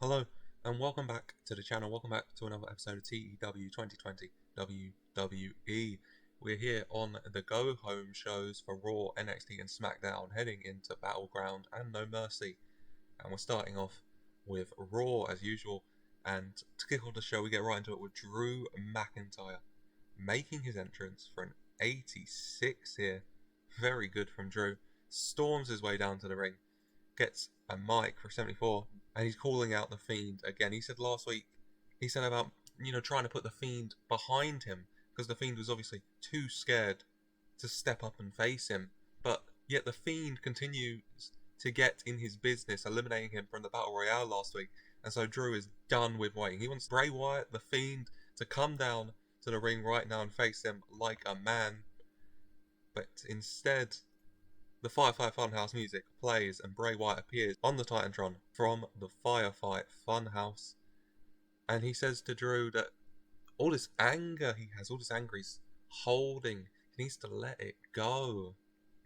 Hello and welcome back to the channel. Welcome back to another episode of TEW 2020 WWE. We're here on the go home shows for Raw, NXT and Smackdown, heading into Battleground and No Mercy. And we're starting off with Raw as usual. And to kick off the show, we get right into it with Drew McIntyre making his entrance for an 86 here. Very good from Drew. Storms his way down to the ring, gets a mic for 74, and he's calling out the Fiend again. He said last week, he said about, trying to put the Fiend behind him, because the Fiend was obviously too scared to step up and face him. But yet the Fiend continues to get in his business, eliminating him from the Battle Royale last week. And so Drew is done with waiting. He wants Bray Wyatt, the Fiend, to come down to the ring right now and face him like a man. But instead, the Firefight Funhouse music plays and Bray Wyatt appears on the Titantron from the Firefight Funhouse. And he says to Drew that all this anger he has, all this anger he's holding, he needs to let it go.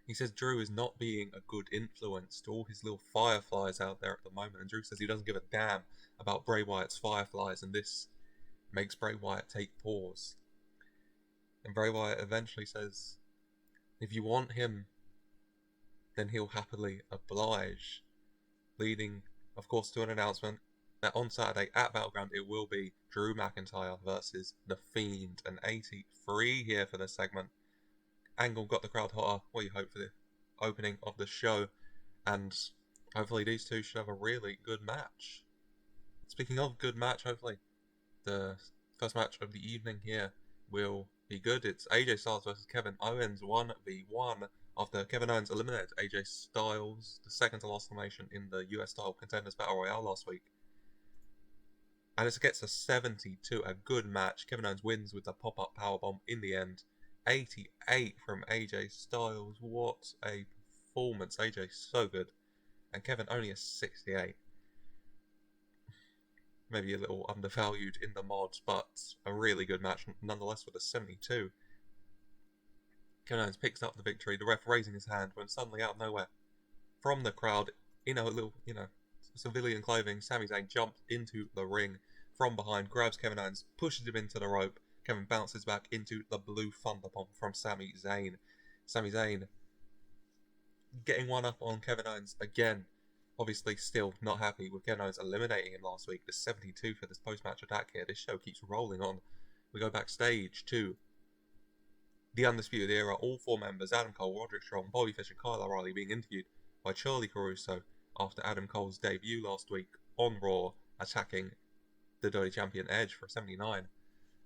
He says Drew is not being a good influence to all his little fireflies out there at the moment. And Drew says he doesn't give a damn about Bray Wyatt's fireflies, and this makes Bray Wyatt take pause. And Bray Wyatt eventually says, if you want him, then he'll happily oblige, leading, of course, to an announcement that on Saturday at Battleground it will be Drew McIntyre versus The Fiend, an 83 here for this segment. Angle got the crowd hotter. What do you hope for the opening of the show? And hopefully these two should have a really good match. Speaking of good match, hopefully the first match of the evening here will be good. It's AJ Styles versus Kevin Owens 1v1. After Kevin Owens eliminated AJ Styles, the second to last elimination in the US Title Contenders Battle Royale last week. And it gets a 72, a good match. Kevin Owens wins with the pop-up powerbomb in the end. 88 from AJ Styles. What a performance. AJ so good. And Kevin only a 68. Maybe a little undervalued in the mods, but a really good match nonetheless with a 72. Kevin Owens picks up the victory, the ref raising his hand when suddenly out of nowhere, from the crowd, in a little, civilian clothing, Sami Zayn jumps into the ring from behind, grabs Kevin Owens, pushes him into the rope. Kevin bounces back into the blue thunder bomb from Sami Zayn. Sami Zayn getting one up on Kevin Owens again. Obviously still not happy with Kevin Owens eliminating him last week. The 72 for this post-match attack here. This show keeps rolling on. We go backstage to the Undisputed Era, all four members, Adam Cole, Roderick Strong, Bobby Fish and Kyle O'Reilly, being interviewed by Charlie Caruso after Adam Cole's debut last week on Raw, attacking the WWE Champion Edge for 79.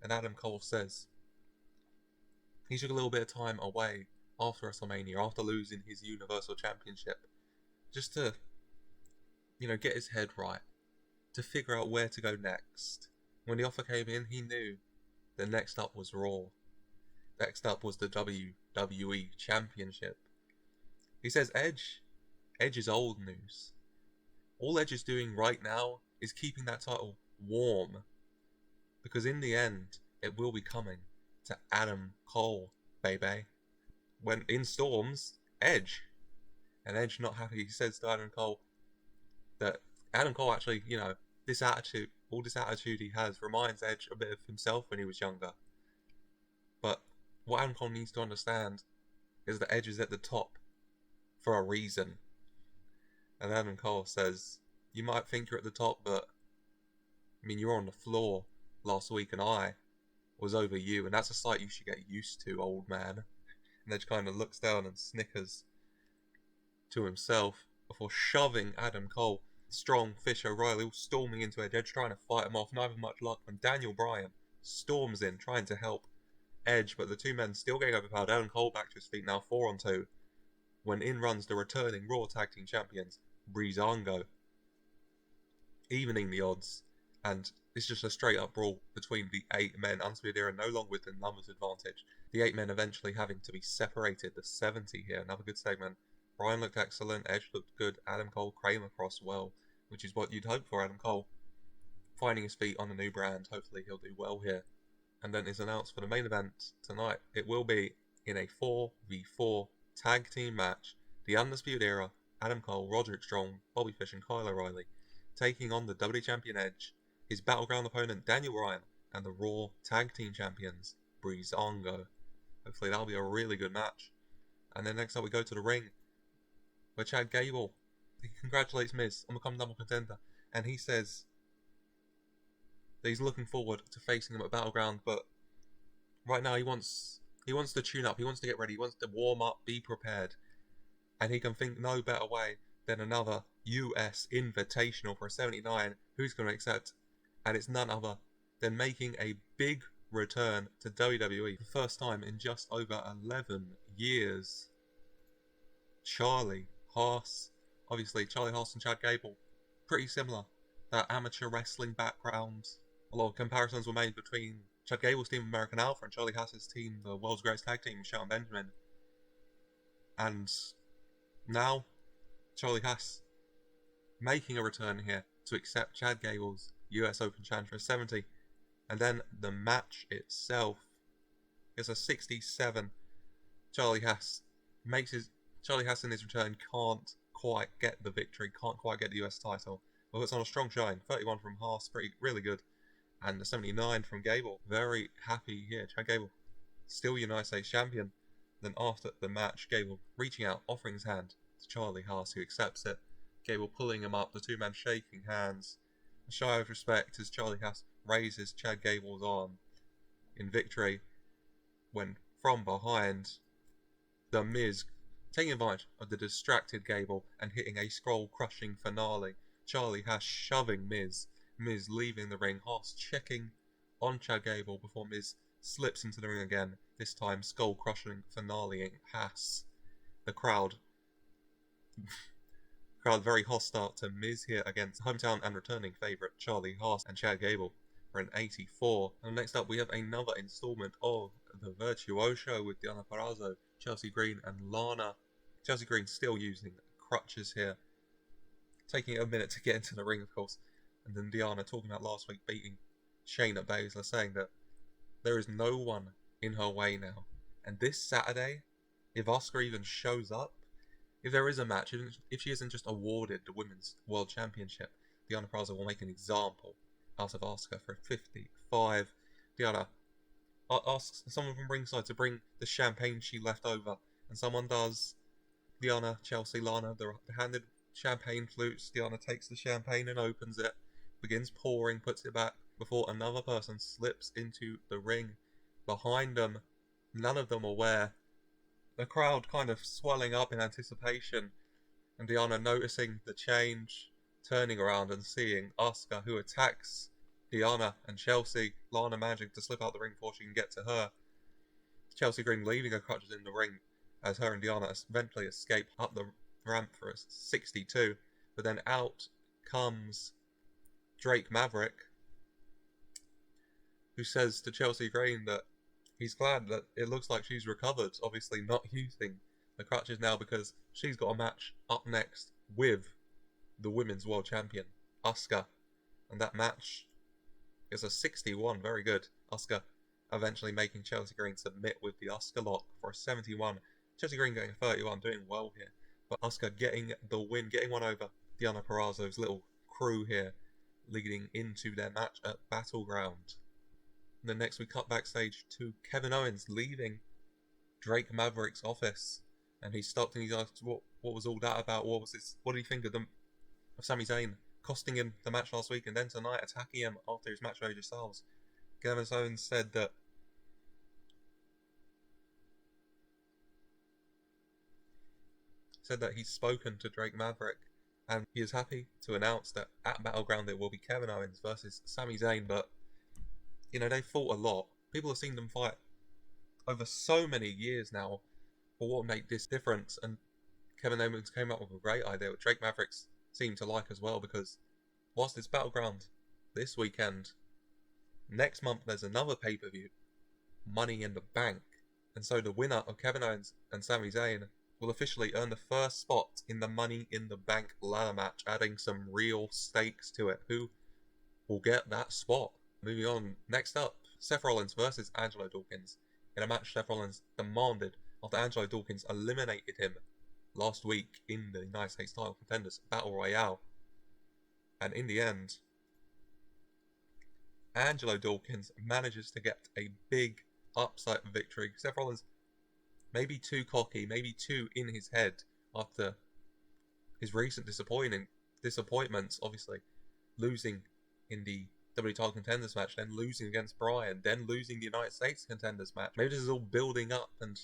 And Adam Cole says he took a little bit of time away after WrestleMania, after losing his Universal Championship, just to, get his head right, to figure out where to go next. When the offer came in, he knew that next up was Raw. Next up was the WWE Championship. He says Edge is old news. All Edge is doing right now is keeping that title warm. Because in the end, it will be coming to Adam Cole, baby. When in Storms, Edge. And Edge not happy. He says to Adam Cole that Adam Cole actually, this attitude, all this attitude he has reminds Edge a bit of himself when he was younger. But what Adam Cole needs to understand is that Edge is at the top for a reason. And Adam Cole says, you might think you're at the top, but you were on the floor last week and I was over you, and that's a sight you should get used to, old man. And Edge kind of looks down and snickers to himself before shoving Adam Cole, Strong, Fish, O'Reilly all storming into Edge. Edge trying to fight him off, not having much luck when Daniel Bryan storms in trying to help Edge, but the two men still getting overpowered. Adam Cole back to his feet now, 4-on-2, when in runs the returning Raw Tag Team Champions, Breezango, evening the odds, and it's just a straight up brawl between the 8 men. Undisputed Era no longer with the numbers advantage. The 8 men eventually having to be separated. The 70 here, another good segment. Bryan looked excellent, Edge looked good, Adam Cole came across well, which is what you'd hope for Adam Cole. Finding his feet on a new brand, hopefully he'll do well here. And then is announced for the main event tonight. It will be in a 4v4 tag team match. The Undisputed Era, Adam Cole, Roderick Strong, Bobby Fish and Kyle O'Reilly, taking on the WWE Champion Edge, his Battleground opponent Daniel Bryan, and the Raw Tag Team Champions Breezango. Hopefully that'll be a really good match. And then next up we go to the ring, where Chad Gable, he congratulates Miz on becoming number contender, and he says that he's looking forward to facing him at Battleground, but right now he wants to tune up, he wants to get ready, he wants to warm up, be prepared, and he can think no better way than another US Invitational for a 79. Who's going to accept? And it's none other than making a big return to WWE for the first time in just over 11 years. Charlie Haas. Obviously, Charlie Haas and Chad Gable, pretty similar. That amateur wrestling background. A lot of comparisons were made between Chad Gable's team, American Alpha, and Charlie Haas's team, the world's greatest tag team, Shelton Benjamin. And now, Charlie Haas making a return here to accept Chad Gable's US Open Challenge for 70. And then the match itself is a 67. Charlie Haas in his return can't quite get the victory, can't quite get the US title. But it's on a strong showing. 31 from Haas, really good. And the 79 from Gable. Very happy here. Chad Gable, still United States champion. Then after the match, Gable reaching out, offering his hand to Charlie Haas, who accepts it. Gable pulling him up, the two men shaking hands. A show of respect as Charlie Haas raises Chad Gable's arm in victory, when from behind, The Miz taking advantage of the distracted Gable and hitting a scroll-crushing finale. Charlie Haas shoving Miz. Miz leaving the ring. Haas checking on Chad Gable before Miz slips into the ring again. This time skull-crushing finaleing Haas. The crowd very hostile to Miz here against hometown and returning favourite Charlie Haas and Chad Gable for an 84. And next up we have another installment of the Virtuoso with Deonna Purrazzo, Chelsea Green and Lana. Chelsea Green still using crutches here, taking a minute to get into the ring of course. And then Deonna talking about last week beating Shayna Baszler, saying that there is no one in her way now. And this Saturday, if Asuka even shows up, if there is a match, if she isn't just awarded the Women's World Championship, Deonna Purrazzo will make an example out of Asuka for 55. Deonna asks someone from ringside to bring the champagne she left over, and someone does. Deonna, Chelsea, Lana, they're handed champagne flutes. Deonna takes the champagne and opens it, begins pouring, puts it back before another person slips into the ring behind them. None of them aware. The crowd kind of swelling up in anticipation, and Deonna noticing the change, turning around and seeing Asuka, who attacks Deonna and Chelsea. Lana managing to slip out the ring before she can get to her. Chelsea Green leaving her crutches in the ring as her and Deonna eventually escape up the ramp for a 62. But then out comes Drake Maverick, who says to Chelsea Green that he's glad that it looks like she's recovered, obviously not using the crutches now because she's got a match up next with the Women's World Champion, Asuka. And that match is a 61, very good. Asuka eventually making Chelsea Green submit with the Asuka lock for a 71. Chelsea Green getting a 31, doing well here. But Asuka getting the win, getting one over Deonna Purrazzo's little crew here, leading into their match at Battleground. And then next we cut backstage to Kevin Owens leaving Drake Maverick's office, and he stopped and he asked what was all that about. What was this? What did he think of Sami Zayn costing him the match last week, and then tonight attacking him after his match with AJ Styles? Kevin Owens said that he's spoken to Drake Maverick, and he is happy to announce that at Battleground it will be Kevin Owens versus Sami Zayn. But you know, they fought a lot. People have seen them fight over so many years now. But what would make this difference? And Kevin Owens came up with a great idea, which Drake Mavericks seemed to like as well, because whilst it's Battleground this weekend, next month there's another pay-per-view, Money in the Bank. And so the winner of Kevin Owens and Sami Zayn will officially earn the first spot in the Money in the Bank ladder match, adding some real stakes to it. Who will get that spot? Moving on, next up, Seth Rollins versus Angelo Dawkins, in a match Seth Rollins demanded after Angelo Dawkins eliminated him last week in the United States title contenders Battle Royale. And in the end, Angelo Dawkins manages to get a big upset victory. Seth Rollins maybe too cocky, maybe too in his head after his recent disappointments, obviously losing in the WWE title contenders match, then losing against Bryan, then losing the United States contenders match. Maybe this is all building up and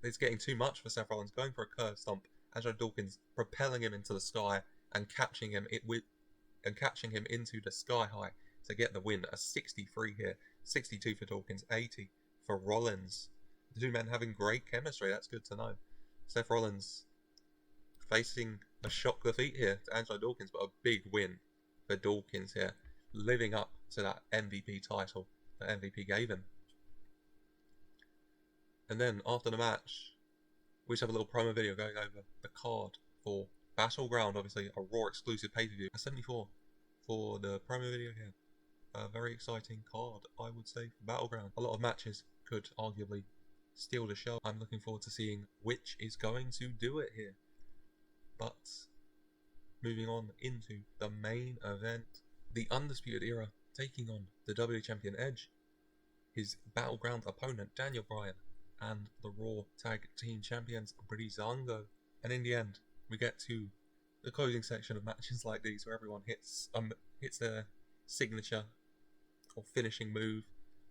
it's getting too much for Seth Rollins, going for a curve stomp. Angelo Dawkins propelling him into the sky and catching him into the sky high to get the win. A 63 here, 62 for Dawkins, 80 for Rollins. The two men having great chemistry. That's good to know. Seth Rollins facing a shock defeat here to Angelo Dawkins, but a big win for Dawkins here, living up to that MVP title that MVP gave him. And then after the match, we just have a little promo video going over the card for Battleground, obviously a Raw exclusive pay-per-view. A 74 for the promo video here. A very exciting card, I would say, for Battleground. A lot of matches could arguably steal the show. I'm looking forward to seeing which is going to do it here. But moving on into the main event, the Undisputed Era taking on the WWE Champion Edge, his Battleground opponent Daniel Bryan, and the Raw Tag Team Champions Breezango. And in the end, we get to the closing section of matches like these, where everyone hits their signature or finishing move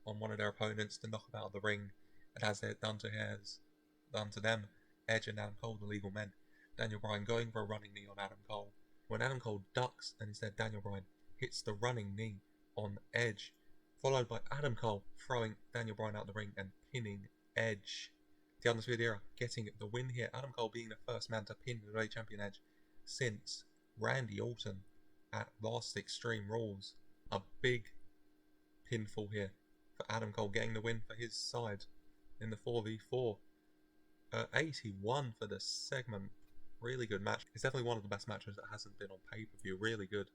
on one of their opponents to knock them out of the ring, and as they're done to them, Edge and Adam Cole, the legal men. Daniel Bryan going for a running knee on Adam Cole, when Adam Cole ducks and instead Daniel Bryan hits the running knee on Edge, followed by Adam Cole throwing Daniel Bryan out the ring and pinning Edge. The Undisputed Era getting the win here. Adam Cole being the first man to pin the WWE Champion Edge since Randy Orton at last Extreme Rules. A big pinfall here for Adam Cole, getting the win for his side in the 4v4. 81 for the segment. Really good match. It's definitely one of the best matches that hasn't been on pay-per-view. Really good.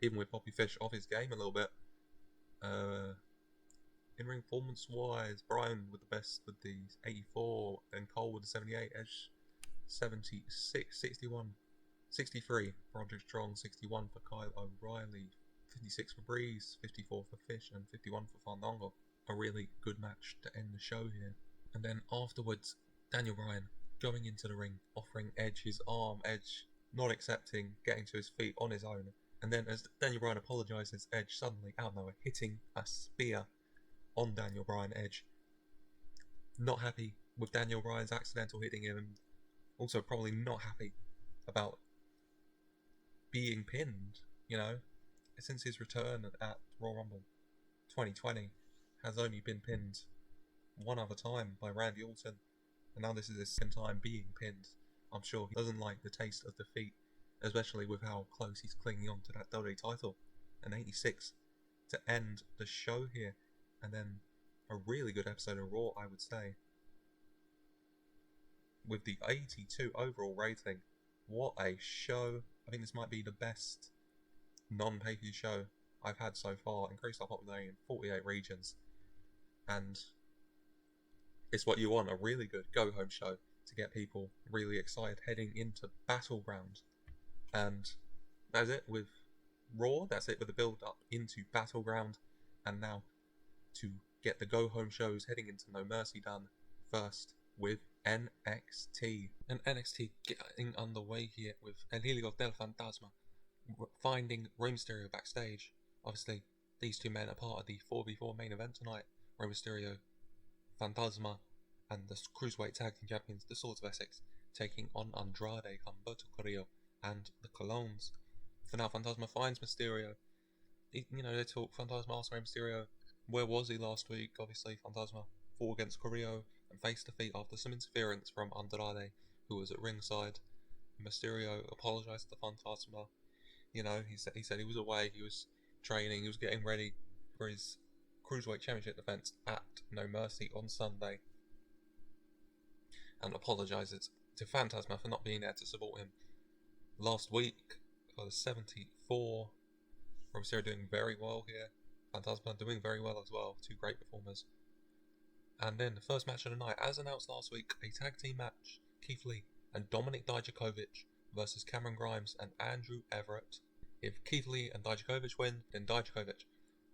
Even with Bobby Fish off his game a little bit. In-ring performance-wise, Bryan with the best with the 84, and Cole with the 78, Edge 76, 61, 63 for Roderick Strong, 61 for Kyle O'Reilly, 56 for Breeze, 54 for Fish, and 51 for Fandango. A really good match to end the show here. And then afterwards, Daniel Bryan going into the ring, offering Edge his arm, Edge not accepting, getting to his feet on his own. And then as Daniel Bryan apologises, Edge suddenly out of nowhere hitting a spear on Daniel Bryan. Edge not happy with Daniel Bryan's accidental hitting him, and also probably not happy about being pinned, you know, since his return at Royal Rumble 2020 has only been pinned one other time by Randy Orton, and now this is his second time being pinned. I'm sure he doesn't like the taste of defeat, especially with how close he's clinging on to that WWE title. An 86 to end the show here, and then a really good episode of Raw, I would say, with the 82 overall rating. What a show. I think this might be the best non-pay-per-view show I've had so far. Increased our popularity in 48 regions, and it's what you want, a really good go-home show to get people really excited heading into Battleground. And that's it with Raw, that's it with the build-up into Battleground, and now to get the go-home shows heading into No Mercy done, first with NXT. And NXT getting underway here with El Hijo del Fantasma finding Rey Mysterio backstage. Obviously, these two men are part of the 4v4 main event tonight. Rey Mysterio, Fantasma, and the Cruiserweight Tag Team Champions, the Swords of Essex, taking on Andrade, Humberto, Carrillo, and the Colognes. For now, Fantasma finds Mysterio. They talk. Fantasma asks Rey Mysterio, where was he last week? Obviously, Fantasma fought against Carrillo and faced defeat after some interference from Andrade, who was at ringside. Mysterio apologised to Fantasma. He said he was away, he was training, he was getting ready for his Cruiserweight Championship defence at No Mercy on Sunday, and apologises to Fantasma for not being there to support him last week for the 74. Rey Mysterio doing very well here, Fantasma doing very well as well, two great performers. And then the first match of the night, as announced last week, a tag team match, Keith Lee and Dominik Dijakovic versus Cameron Grimes and Andrew Everett If Keith Lee and Dijakovic win, then Dijakovic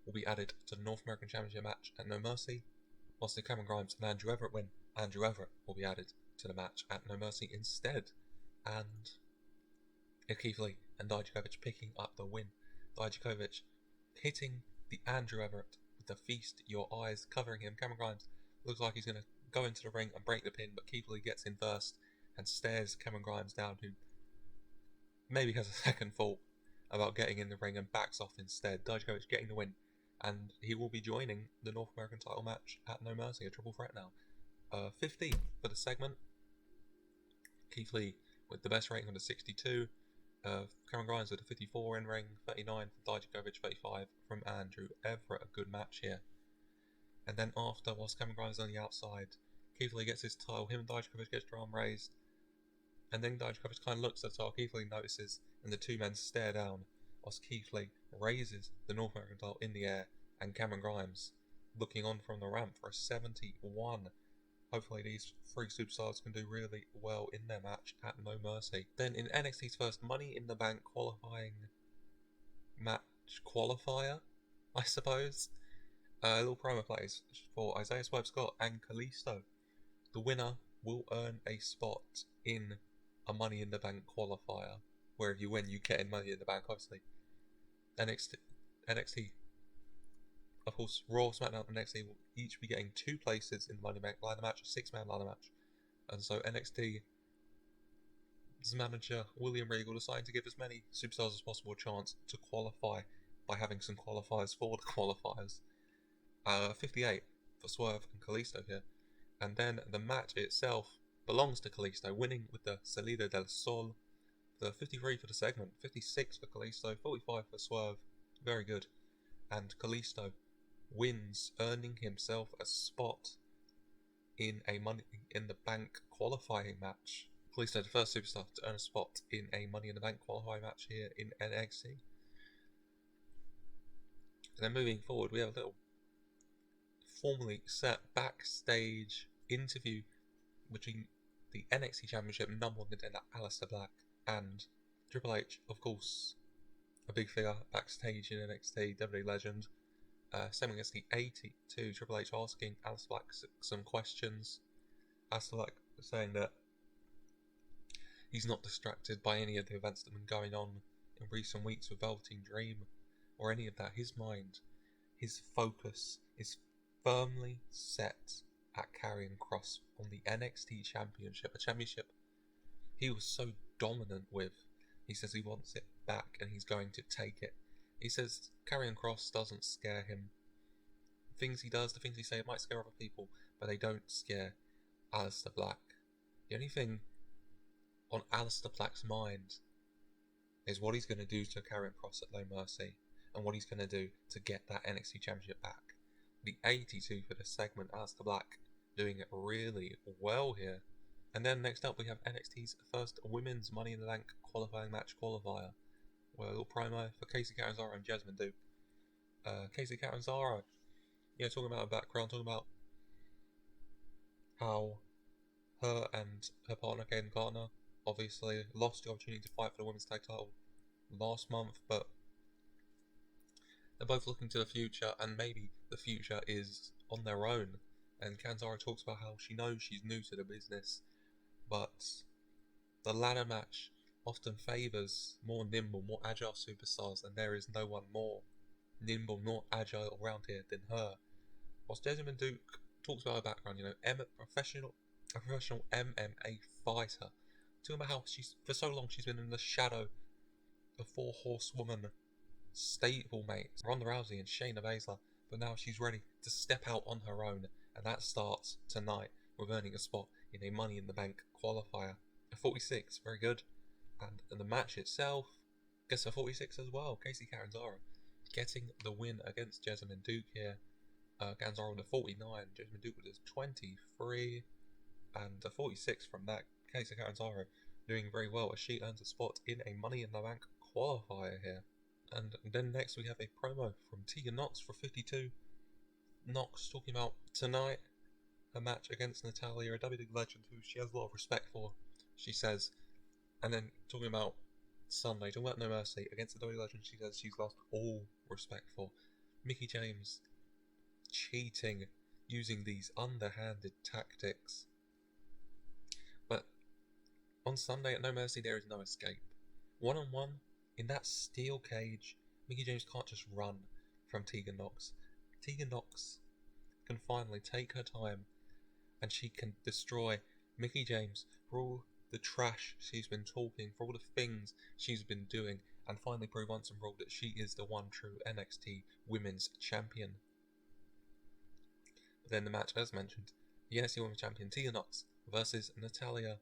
will be added to the North American Championship match at No Mercy. Whilst if Cameron Grimes and Andrew Everett win, Andrew Everett will be added to the match at No Mercy instead. And if Keith Lee and Dijakovic picking up the win, Dijakovic hitting the Andrew Everett with the Feast Your Eyes, covering him. Cameron Grimes looks like he's going to go into the ring and break the pin, but Keith Lee gets in first and stares Cameron Grimes down, who maybe has a second thought about getting in the ring and backs off instead. Dijakovic getting the win, and he will be joining the North American title match at No Mercy, a triple threat now. 50 for the segment. Keith Lee with the best rating of the 62. Cameron Grimes with a 54 in ring, 39 for Dijakovic, 35 from Andrew Everett. A good match here. And then after, whilst Cameron Grimes is on the outside, Keith Lee gets his title. Him and Dijakovic gets their arm raised. And then Dijakovic kind of looks at the title. Keith Lee notices, and the two men stare down whilst Keith Lee raises the North American title in the air, and Cameron Grimes looking on from the ramp for a 71. Hopefully these three superstars can do really well in their match at No Mercy. Then in NXT's first Money in the Bank qualifying match qualifier, I suppose, little promo plays for Isaiah Swerve Scott and Kalisto. The winner will earn a spot in a Money in the Bank qualifier, where if you win, you get in Money in the Bank, obviously. NXT, of course, Raw, Smackdown, and NXT will each be getting 2 places in the Money in the Bank ladder match, a 6-man ladder match. And so NXT's manager, William Regal, decided to give as many superstars as possible a chance to qualify by having some qualifiers for the qualifiers. 58 for Swerve and Kalisto here. And then the match itself belongs to Kalisto, winning with the Salida del Sol. The 53 for the segment, 56 for Kalisto, 45 for Swerve. Very good. And Kalisto wins, earning himself a spot in a Money in the Bank qualifying match. Kalisto, the first superstar to earn a spot in a Money in the Bank qualifying match here in NXT. And then moving forward, we have a little formally set backstage interview between the NXT Championship #1 contender Aleister Black and Triple H, of course, a big figure backstage in NXT, WWE legend. Same against the 82, Triple H asking Aleister Black some questions. Aleister Black saying that he's not distracted by any of the events that have been going on in recent weeks with Velveteen Dream or any of that. His mind, his focus is firmly set at Karrion Kross on the NXT Championship, a championship he was so dominant with. He says he wants it back and he's going to take it. He says Karrion Kross doesn't scare him. The things he does, the things he says, it might scare other people, but they don't scare Aleister Black. The only thing on Aleister Black's mind is what he's going to do to Karrion Kross at No Mercy and what he's going to do to get that NXT Championship back. The 82 for the segment, Aleister Black doing it really well here. And then next up we have NXT's first Women's Money in the Bank qualifying match qualifier. Well, a little promo for Kacy Catanzaro and Jessamyn Duke. Kacy Catanzaro, talking about her background, talking about how her and her partner, Caden Gardner, obviously lost the opportunity to fight for the women's tag title last month, but they're both looking to the future, and maybe the future is on their own. And Catanzaro talks about how she knows she's new to the business, but the ladder match often favours more nimble, more agile superstars, and there is no one more nimble, more agile around here than her. Whilst Jessamyn Duke talks about her background, a professional MMA fighter, talking about how for so long she's been in the shadow of 4 horsewoman stablemates, Ronda Rousey and Shayna Baszler, but now she's ready to step out on her own, and that starts tonight with earning a spot in a Money in the Bank qualifier. A 46, very good. And the match itself gets a 46 as well. Kacy Catanzaro getting the win against Jessamyn Duke here. Catanzaro with a 49, Jessamyn Duke with a 23, and a 46 from that. Kacy Catanzaro doing very well as she earns a spot in a Money in the Bank qualifier here. And then next we have a promo from Tegan Nox for 52. Nox talking about tonight, a match against Natalya, a WWE legend who she has a lot of respect for, she says. And then talking about Sunday, talking about No Mercy against the WWE legend she says she's lost all respect for. Mickie James cheating, using these underhanded tactics. But on Sunday at No Mercy, there is no escape. One-on-one, in that steel cage, Mickie James can't just run from Tegan Nox. Tegan Nox can finally take her time, and she can destroy Mickie James for all the trash she's been talking, for all the things she's been doing, and finally prove once and for all that she is the one true NXT Women's Champion. But then the match, as mentioned, the NXT Women's Champion Tegan Nox versus Natalya.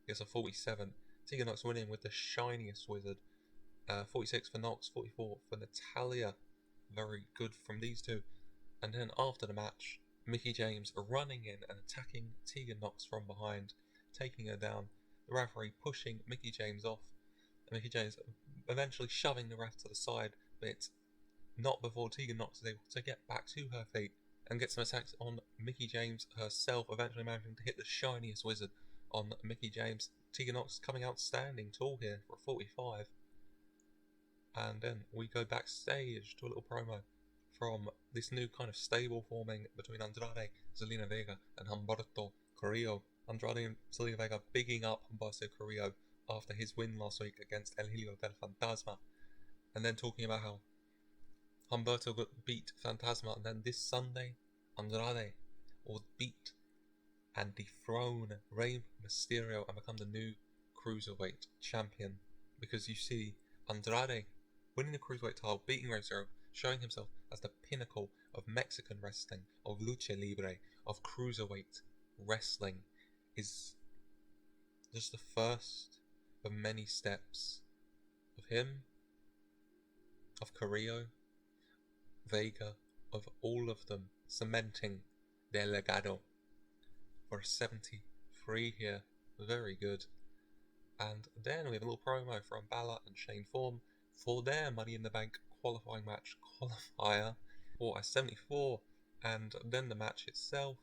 It's a 47. Tegan Nox winning with the shiniest wizard. 46 for Nox, 44 for Natalya. Very good from these two. And then after the match, Mickie James running in and attacking Tegan Nox from behind, taking her down. The referee pushing Mickie James off. And Mickie James eventually shoving the ref to the side, but not before Tegan Nox is able to get back to her feet and get some attacks on Mickie James herself, eventually managing to hit the shiniest wizard on Mickie James. Tegan Nox coming out standing tall here for a 45. And then we go backstage to a little promo from this new kind of stable forming between Andrade, Zelina Vega, and Humberto Carrillo. Andrade and Zelina Vega bigging up Humberto Carrillo after his win last week against El Hijo del Fantasma. And then talking about how Humberto got beat Fantasma, and then this Sunday, Andrade will beat and dethrone Rey Mysterio and become the new Cruiserweight Champion. Because you see Andrade winning the Cruiserweight title, beating Rey Mysterio, showing himself as the pinnacle of Mexican wrestling, of lucha libre, of Cruiserweight wrestling, is just the first of many steps of him, of Carrillo, Vega, of all of them cementing their legado for 73 here. Very good. And then we have a little promo from Balor and Shane Thorne for their Money in the Bank qualifying match qualifier for a 74. And then the match itself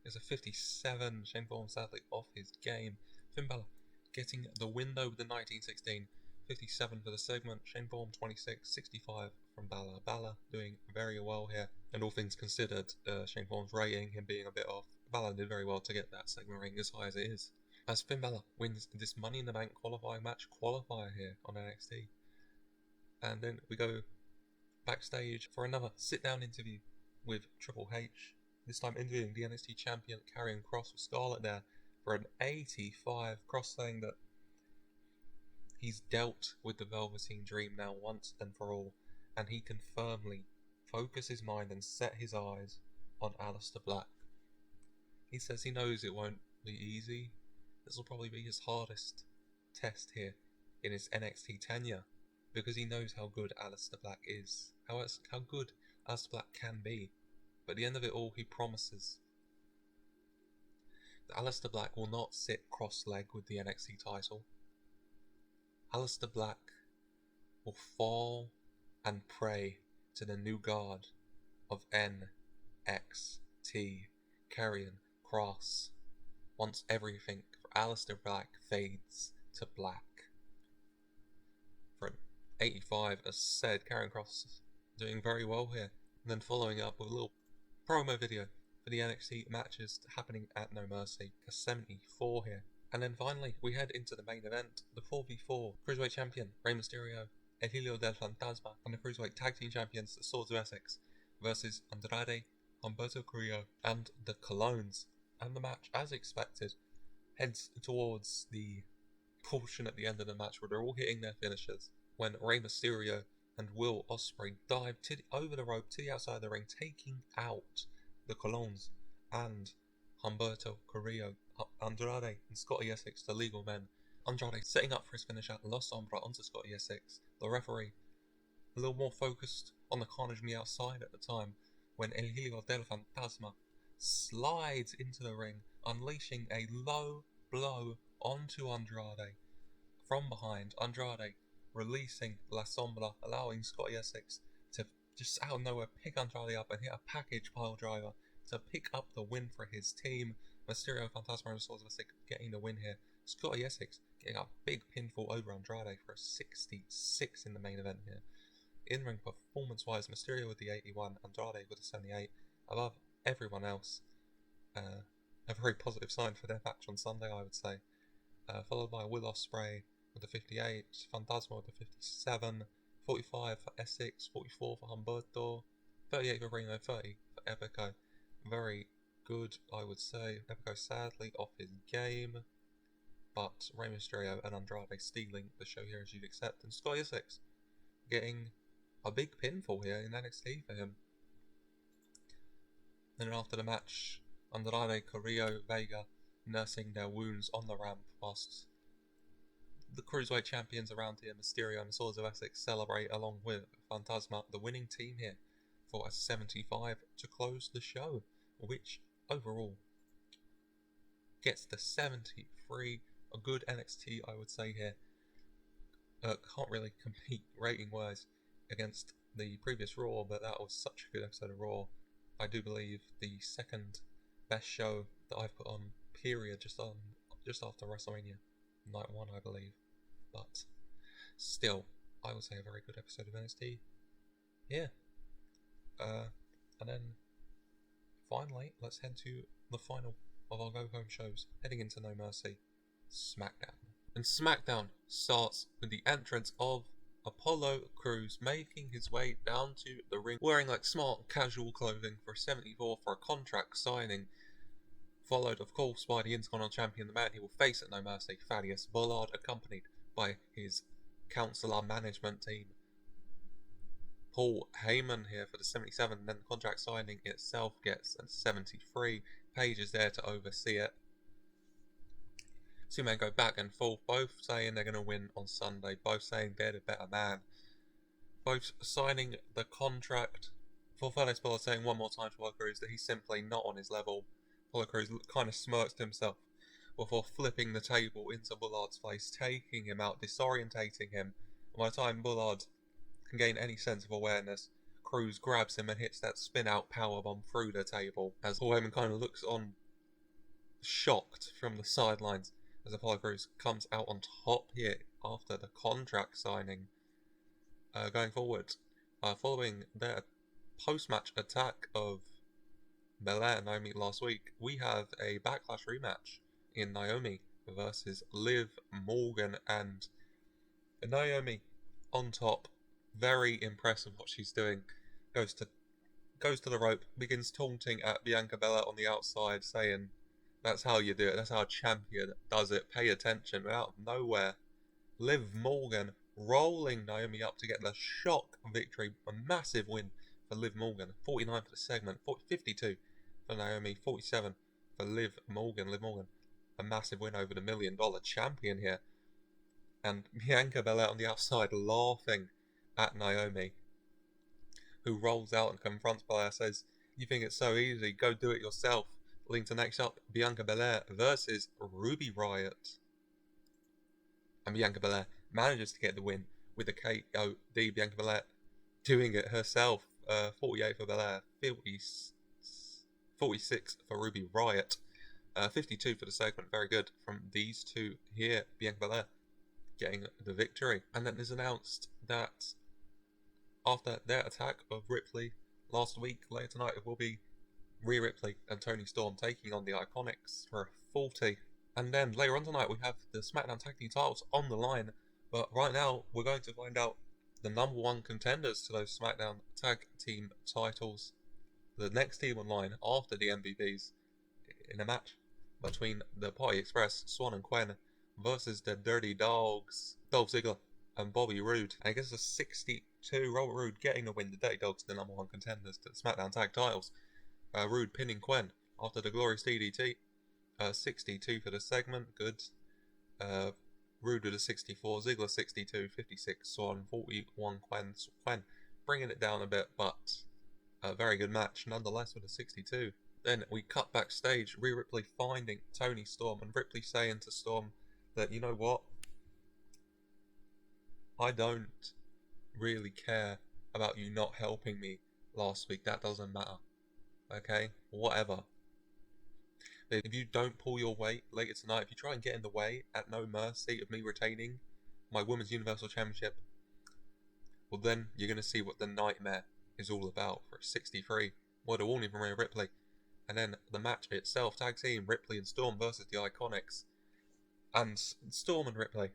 is a 57. Shane Thorne sadly off his game. Finn Balor getting the window with the 1916. 57 for the segment. Shane Thorne 26, 65 from Balor. Balor doing very well here. And all things considered, Shane Thorne's rating, him being a bit off, Balor did very well to get that segment rating as high as it is. As Finn Balor wins this Money in the Bank qualifying match qualifier here on NXT. And then we go backstage for another sit-down interview with Triple H. This time interviewing the NXT champion Karrion Kross with Scarlett there for an 85. Kross saying that he's dealt with the Velveteen Dream now once and for all, and he can firmly focus his mind and set his eyes on Aleister Black. He says he knows it won't be easy. This will probably be his hardest test here in his NXT tenure, because he knows how good Aleister Black is, how good Aleister Black can be. But at the end of it all, he promises that Aleister Black will not sit cross-legged with the NXT title. Aleister Black will fall and pray to the new god of NXT, Karrion Kross, once everything for Aleister Black fades to black. For an 85, as said, Karrion Kross doing very well here. And then following up with a little promo video for the NXT matches happening at No Mercy, a 74 here. And then finally, we head into the main event, the 4v4 Cruiserweight Champion, Rey Mysterio, El Hijo del Fantasma, and the Cruiserweight Tag Team Champions, the Swords of Essex, versus Andrade, Humberto Carrillo, and the Colognes. And the match, as expected, heads towards the portion at the end of the match where they're all hitting their finishers, when Rey Mysterio and Will Ospreay dive over the rope to the outside of the ring, taking out the Colognes and Humberto Carrillo. Andrade and Scotty Essex, the legal men. Andrade setting up for his finisher, La Sombra onto Scotty Essex. The referee a little more focused on the carnage on the outside at the time, when El Hijo del Fantasma slides into the ring, unleashing a low blow onto Andrade from behind. Andrade releasing La Sombra, allowing Scotty Essex to just out of nowhere pick Andrade up and hit a package pile driver to pick up the win for his team. Mysterio, Fantasma, and Swords of Essex getting the win here. Scotty Essex getting a big pinfall over Andrade for a 66 in the main event here. In-ring performance-wise, Mysterio with the 81, Andrade with the 78, above everyone else. A very positive sign for their match on Sunday, I would say. Followed by Will Ospreay with the 58, Fantasma with the 57, 45 for Essex, 44 for Humberto, 38 for Reno, 30 for Epico. Very good, I would say. Epico sadly off his game, but Rey Mysterio and Andrade stealing the show here as you'd accept, and Scott Essex getting a big pinfall here in NXT for him. And then after the match, Andrade, Carrillo, Vega nursing their wounds on the ramp whilst the Cruiserweight champions around here, Mysterio and the Swords of Essex, celebrate along with Fantasma, the winning team here, for a 75 to close the show, which overall gets the 73. A good NXT, I would say here. Can't really compete rating-wise against the previous Raw, but that was such a good episode of Raw. I do believe the second best show that I've put on, period, just after WrestleMania Night 1, I believe. But still, I would say a very good episode of NXT. Yeah. And then finally, let's head to the final of our go-home shows, heading into No Mercy, Smackdown. And Smackdown starts with the entrance of Apollo Crews making his way down to the ring, wearing like smart casual clothing for a 74 for a contract signing, followed of course by the Intercontinental Champion, the man he will face at No Mercy, Thaddeus Bullard, accompanied by his counselor management team, Paul Heyman here for the 77, and then the contract signing itself gets a 73. Paige is there to oversee it. Two men go back and forth, both saying they're going to win on Sunday, both saying they're the better man, both signing the contract. For Thaddeus Bullard saying one more time to Apollo Crews that he's simply not on his level. Apollo Crews kind of smirks to himself before flipping the table into Bullard's face, taking him out, disorientating him. And by the time Bullard can gain any sense of awareness, Crews grabs him and hits that spin-out powerbomb through the table, as Paul Heyman kind of looks on shocked from the sidelines as Apollo Crews comes out on top here after the contract signing. Going forward, following their post-match attack of Belair and Naomi last week, we have a Backlash rematch in Naomi versus Liv Morgan, and Naomi on top, very impressive what she's doing. Goes to the rope, begins taunting at Bianca Belair on the outside, saying, "That's how you do it. That's how a champion does it. Pay attention." Out of nowhere, Liv Morgan rolling Naomi up to get the shock victory. A massive win for Liv Morgan. 49 for the segment, 52 for Naomi, 47 for Liv Morgan. Liv Morgan, a massive win over the $1 million champion here. And Bianca Belair on the outside laughing at Naomi, who rolls out and confronts Belair, says, "You think it's so easy, go do it yourself." Leading to next up, Bianca Belair versus Ruby Riott. And Bianca Belair manages to get the win with the KOD. Bianca Belair doing it herself. 48 for Belair, 46 for Ruby Riott, 52 for the segment. Very good from these two here. Bianca Belair getting the victory. And then it's announced that after their attack of Ripley last week, later tonight it will be Rhea Ripley and Toni Storm taking on the IIconics for a 40. And then later on tonight we have the Smackdown Tag Team titles on the line. But right now we're going to find out the number one contenders to those Smackdown Tag Team titles. The next team online after the MVPs in a match between the Party Express, Swan and Quen, versus the Dirty Dogs, Dolph Ziggler and Bobby Roode. And I guess a 62, Robert Roode getting the win. The Dirty Dogs, the number one contenders to the Smackdown Tag titles. Roode pinning Quen after the Glorious DDT. 62 for the segment, good. Roode with a 64, Ziggler 62, 56, Swan 41, Quen bringing it down a bit, but a very good match nonetheless with a 62. Then we cut backstage, Rhea Ripley finding Toni Storm, and Ripley saying to Storm that, you know what, I don't really care about you not helping me last week, that doesn't matter, okay, whatever. If you don't pull your weight later tonight, if you try and get in the way at No Mercy of me retaining my Women's Universal Championship, well then you're going to see what the nightmare is all about for 63. Word of warning from Rhea Ripley. And then the match itself, tag team, Ripley and Storm versus the IIconics. And Storm and Ripley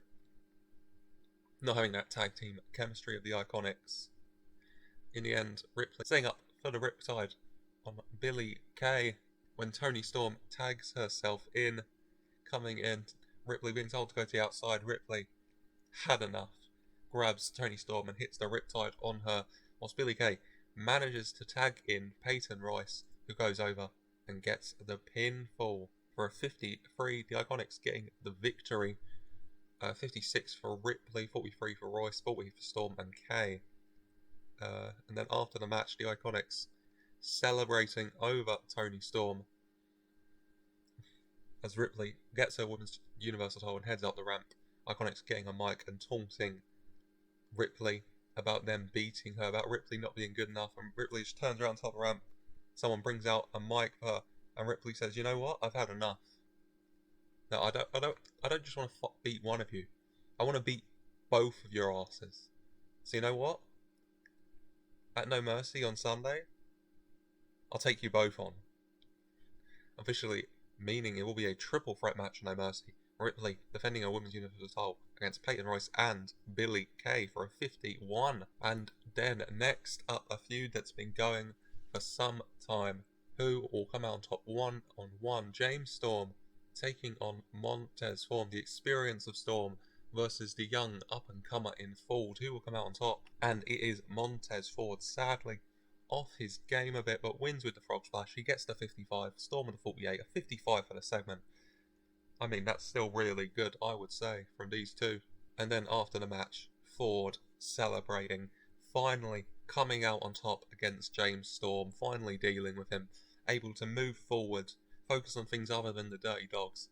not having that tag team chemistry of the IIconics. In the end, Ripley setting up for the Riptide on Billie Kay when Toni Storm tags herself in, coming in, Ripley being told to go to the outside. Ripley had enough, grabs Toni Storm and hits the Riptide on her, whilst Billie Kay manages to tag in Peyton Royce, who goes over and gets the pinfall for a 53. The IIconics getting the victory. 56 for Ripley, 43 for Royce, 40 for Storm and Kay. And then after the match, the IIconics celebrating over Toni Storm as Ripley gets her Women's Universal title and heads up the ramp. IIconics getting a mic and taunting Ripley about them beating her, about Ripley not being good enough, and Ripley just turns around top of the ramp. Someone brings out a mic for her, and Ripley says, "You know what? I've had enough. No, I don't just want to beat one of you. I want to beat both of your asses. So you know what? At No Mercy on Sunday, I'll take you both on." Officially meaning it will be a triple threat match at No Mercy. Ripley defending her Women's Universal title against Peyton Royce and Billie Kay for a 51. And then next up, a feud that's been going for some time. Who will come out on top 1-on-1? James Storm taking on Montez Form, the experience of Storm versus the young up-and-comer in Ford. Who will come out on top? And it is Montez Ford, sadly off his game a bit, but wins with the frog splash. He gets the 55, Storm with the 48, a 55 for the segment. I mean, that's still really good, I would say, from these two. And then after the match, Ford celebrating, finally coming out on top against James Storm, finally dealing with him, able to move forward, focus on things other than the Dirty Dogs,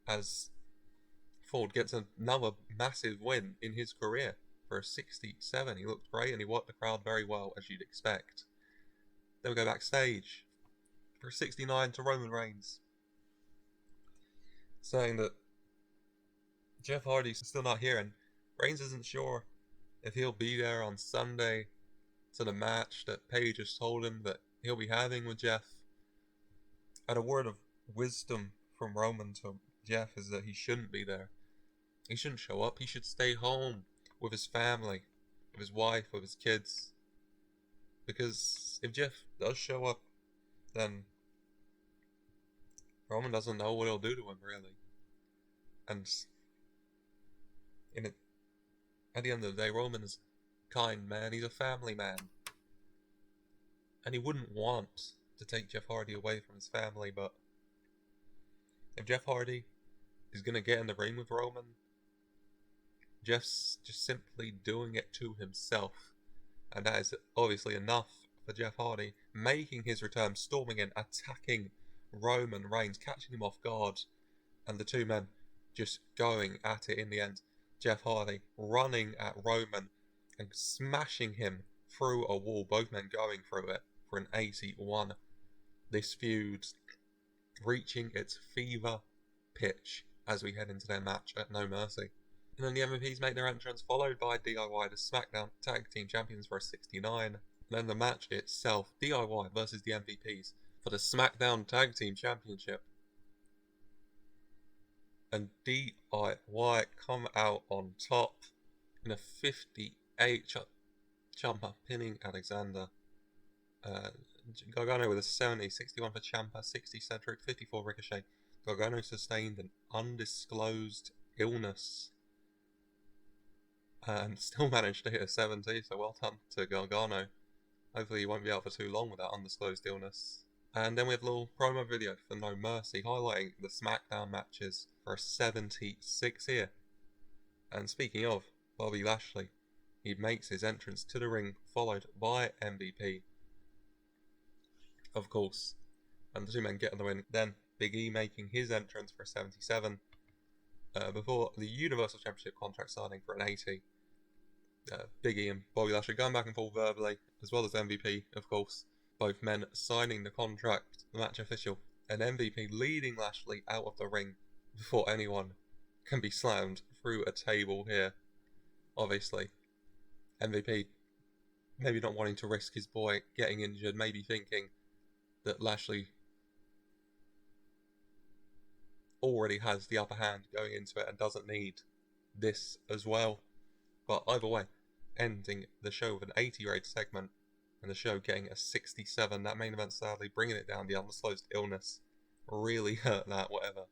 as Ford gets another massive win in his career for a 67. He looked great and he worked the crowd very well, as you'd expect. Then we go backstage for a 69 to Roman Reigns, saying that Jeff Hardy's still not here and Reigns isn't sure if he'll be there on Sunday to the match that Paige has told him that he'll be having with Jeff. And a word of wisdom from Roman to Jeff is that he shouldn't be there. He shouldn't show up. He should stay home with his family, with his wife, with his kids. Because if Jeff does show up, then Roman doesn't know what he'll do to him, really. And at the end of the day, Roman's a kind man. He's a family man. And he wouldn't want to take Jeff Hardy away from his family, but if Jeff Hardy is going to get in the ring with Roman, Jeff's just simply doing it to himself. And that is obviously enough for Jeff Hardy, making his return, storming in, attacking Roman Reigns, catching him off guard, and the two men just going at it in the end. Jeff Hardy running at Roman and smashing him through a wall, both men going through it for an 81. This feud reaching its fever pitch as we head into their match at No Mercy. And then the MVPs make their entrance, followed by DIY, the Smackdown Tag Team Champions for a 69. And then the match itself, DIY versus the MVPs for the Smackdown Tag Team Championship. And DIY come out on top in a 58 jumper, pinning Alexander. Gargano with a 70, 61 for Ciampa, 60 Cedric, 54 Ricochet. Gargano sustained an undisclosed illness and still managed to hit a 70, so well done to Gargano. Hopefully he won't be out for too long with that undisclosed illness. And then we have a little promo video for No Mercy highlighting the SmackDown matches for a 76 here. And speaking of Bobby Lashley, he makes his entrance to the ring, followed by MVP, of course. And the two men get on the win. Then Big E making his entrance for a 77. Before the Universal Championship contract signing for an 80. Big E and Bobby Lashley going back and forth verbally, as well as MVP, of course. Both men signing the contract. The match official, and MVP leading Lashley out of the ring before anyone can be slammed through a table here. Obviously, MVP maybe not wanting to risk his boy getting injured, maybe thinking that Lashley already has the upper hand going into it and doesn't need this as well. But either way, ending the show with an 80 rated segment and the show getting a 67. That main event sadly bringing it down. The undisclosed illness really hurt that, whatever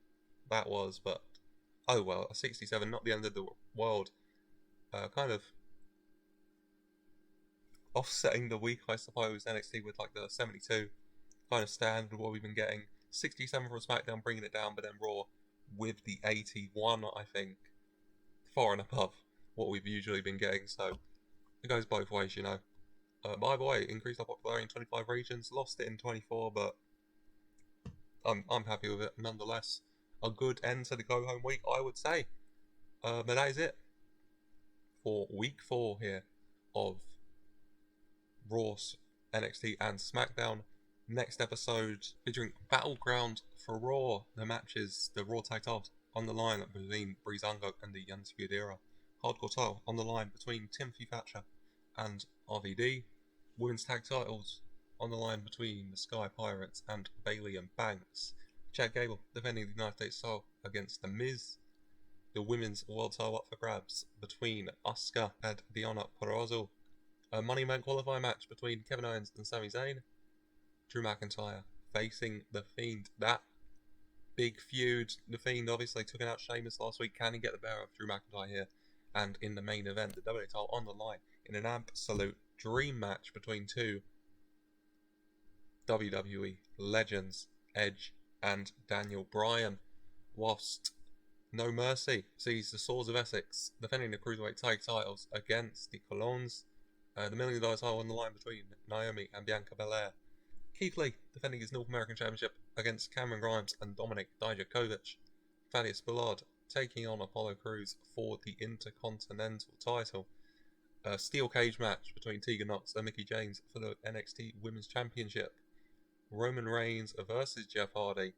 that was, but oh well, a 67, not the end of the world. Kind of offsetting the week, I suppose. NXT with like the 72 kind of standard what we've been getting. 67 from SmackDown bringing it down, but then Raw with the 81, I think, far and above what we've usually been getting. So it goes both ways, you know. By the way, increased our popularity in 25 regions, lost it in 24, but I'm happy with it nonetheless. A good end to the go home week, I would say. But that is it for week 4 here of Raw's NXT and SmackDown. Next episode featuring Battleground for Raw. The matches, the Raw tag titles on the line between Breezango and the Undisputed Era. Hardcore title on the line between Timothy Thatcher and RVD. Women's tag titles on the line between the Sky Pirates and Bayley and Banks. Chad Gable defending the United States title against The Miz. The women's world title up for grabs between Asuka and Deonna Purrazzo. A Money Man qualifying match between Kevin Owens and Sami Zayn. Drew McIntyre facing The Fiend. That big feud. The Fiend obviously took out Sheamus last week. Can he get the better of Drew McIntyre here? And in the main event, the WWE title on the line in an absolute dream match between two WWE legends, Edge and Daniel Bryan. Whilst No Mercy sees the Swords of Essex defending the Cruiserweight tag titles against the Colons. The $1 million title on the line between Naomi and Bianca Belair. Keith Lee defending his North American Championship against Cameron Grimes and Dominik Dijakovic. Thaddeus Ballard taking on Apollo Crews for the Intercontinental title. A steel cage match between Tegan Nox and Mickie James for the NXT Women's Championship. Roman Reigns versus Jeff Hardy.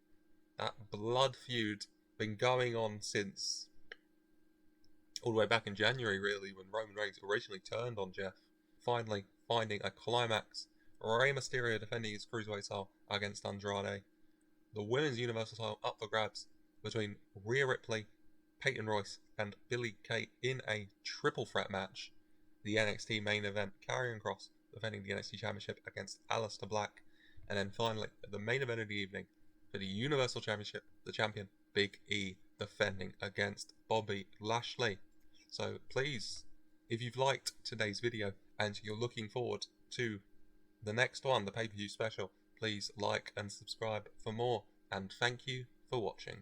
That blood feud been going on since all the way back in January, really, when Roman Reigns originally turned on Jeff. Finally finding a climax. Rey Mysterio defending his Cruiserweight title against Andrade. The Women's Universal title up for grabs between Rhea Ripley, Peyton Royce and Billie Kay in a triple threat match. The NXT main event, Karrion Kross defending the NXT Championship against Aleister Black. And then finally, the main event of the evening for the Universal Championship, the champion, Big E, defending against Bobby Lashley. So please, if you've liked today's video and you're looking forward to the next one, the pay-per-view special, please like and subscribe for more. And thank you for watching.